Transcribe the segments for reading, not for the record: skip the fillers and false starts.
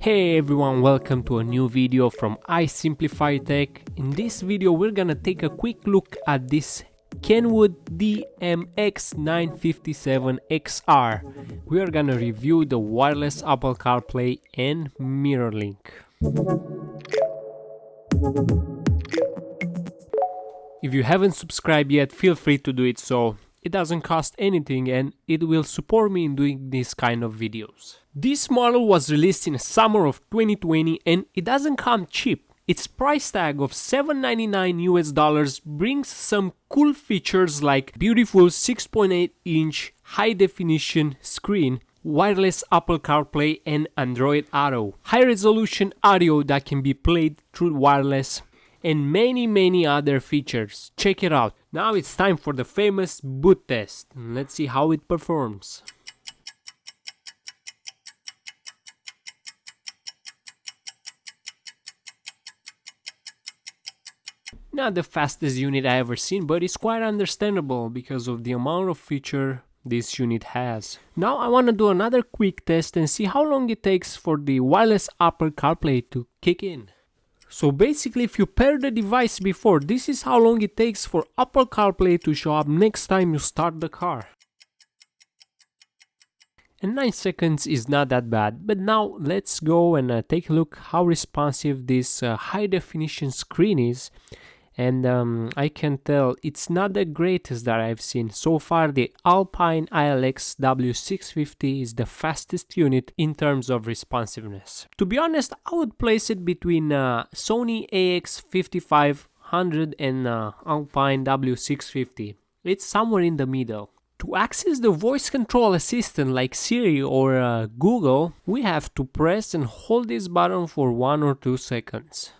Hey everyone, welcome to a new video from iSimplify Tech. In this video we're gonna take a quick look at this Kenwood DMX957XR. We are gonna review the wireless Apple CarPlay and mirror link. If you haven't subscribed yet, feel free to do it so. It doesn't cost anything and it will support me in doing this kind of videos. This model was released in the summer of 2020 and it doesn't come cheap. Its price tag of $799 US brings some cool features like beautiful 6.8-inch high-definition screen, wireless Apple CarPlay and Android Auto, high-resolution audio that can be played through wireless, and many other features. Check it out. Now it's time for the famous boot test. Let's see how it performs. Not the fastest unit I ever seen, but it's quite understandable because of the amount of feature this unit has. Now I want to do another quick test and see how long it takes for the wireless Apple CarPlay to kick in. So basically, if you pair the device before, this is how long it takes for Apple CarPlay to show up next time you start the car. And 9 seconds is not that bad, but now let's go and take a look how responsive this high definition screen is. And I can tell it's not the greatest that I've seen. So far the Alpine ILX W650 is the fastest unit in terms of responsiveness. To be honest, I would place it between Sony AX5500 and Alpine W650. It's somewhere in the middle. To access the voice control assistant like Siri or Google, we have to press and hold this button for 1 or 2 seconds.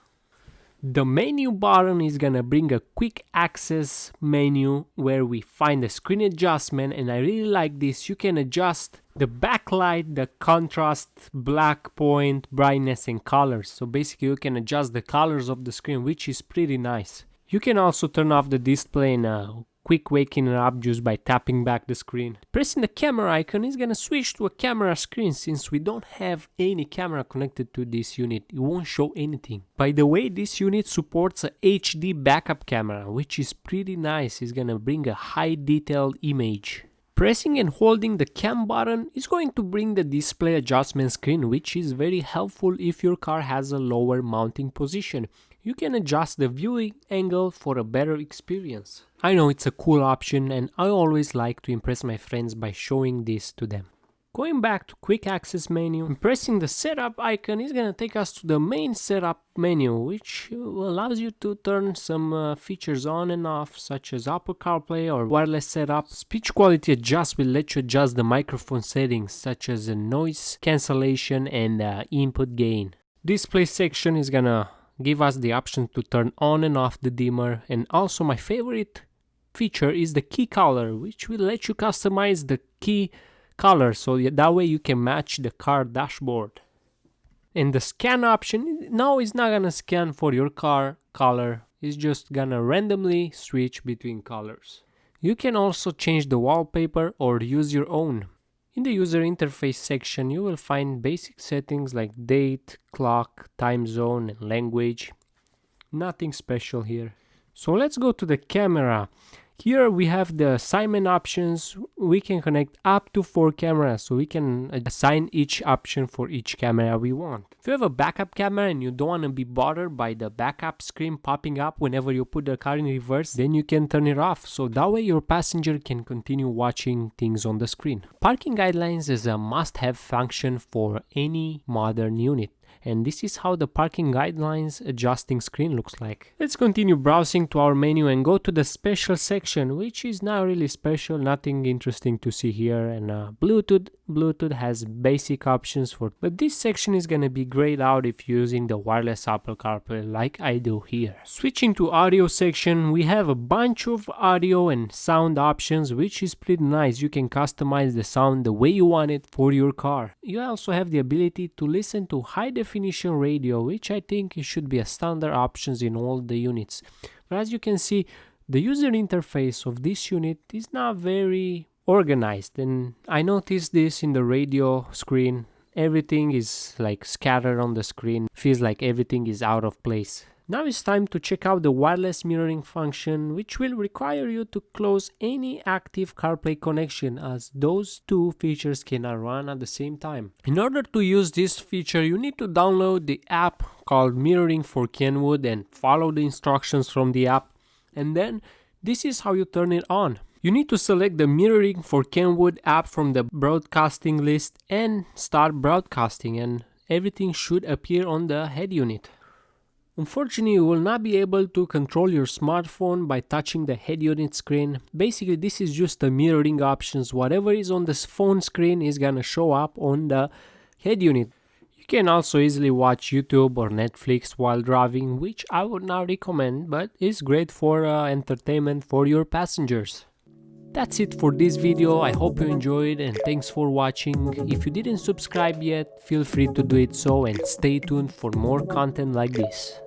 The menu button is gonna bring a quick access menu where we find the screen adjustment, and I really like this. You can adjust the backlight, the contrast, black point, brightness and colors. So basically you can adjust the colors of the screen, which is pretty nice. You can also turn off the display and quick waking it up just by tapping back the screen. Pressing the camera icon is gonna switch to a camera screen. Since we don't have any camera connected to this unit, it won't show anything. By the way, this unit supports a HD backup camera, which is pretty nice. It's gonna bring a high detailed image. Pressing and holding the cam button is going to bring the display adjustment screen, which is very helpful if your car has a lower mounting position. You can adjust the viewing angle for a better experience. I know it's a cool option and I always like to impress my friends by showing this to them. Going back to quick access menu and pressing the setup icon is gonna take us to the main setup menu, which allows you to turn some features on and off, such as Apple CarPlay or wireless setup. Speech quality adjust will let you adjust the microphone settings, such as noise cancellation and input gain. Display section is gonna give us the option to turn on and off the dimmer, and also my favorite feature is the key color, which will let you customize the key color so that way you can match the car dashboard. And the scan option now is not gonna scan for your car color, it's just gonna randomly switch between colors. You can also change the wallpaper or use your own. In the user interface section, you will find basic settings like date, clock, time zone, and language. Nothing special here. So let's go to the camera. Here we have the assignment options. We can connect up to 4 cameras, so we can assign each option for each camera we want. If you have a backup camera and you don't want to be bothered by the backup screen popping up whenever you put the car in reverse, then you can turn it off, so that way your passenger can continue watching things on the screen. Parking guidelines is a must-have function for any modern unit. And this is how the parking guidelines adjusting screen looks like. Let's continue browsing to our menu and go to the special section, which is not really special, nothing interesting to see here. And Bluetooth has basic options for, but this section is gonna be grayed out if you're using the wireless Apple CarPlay like I do here. Switching to audio section, we have a bunch of audio and sound options, which is pretty nice. You can customize the sound the way you want it for your car. You also have the ability to listen to high definition radio, which I think it should be a standard options in all the units. But as you can see, the user interface of this unit is not very organized, and I noticed this in the radio screen. everything is like scattered on the screen. Feels like everything is out of place. Now it's time to check out the wireless mirroring function, which will require you to close any active CarPlay connection, as those two features cannot run at the same time. In order to use this feature, you need to download the app called Mirroring for Kenwood and follow the instructions from the app, and then this is how you turn it on. You need to select the Mirroring for Kenwood app from the broadcasting list and start broadcasting, and everything should appear on the head unit. Unfortunately, you will not be able to control your smartphone by touching the head unit screen. Basically, this is just the mirroring options. Whatever is on the phone screen is gonna show up on the head unit. You can also easily watch YouTube or Netflix while driving, which I would not recommend, but is great for entertainment for your passengers. That's it for this video. I hope you enjoyed and thanks for watching. If you didn't subscribe yet, feel free to do it so, and stay tuned for more content like this.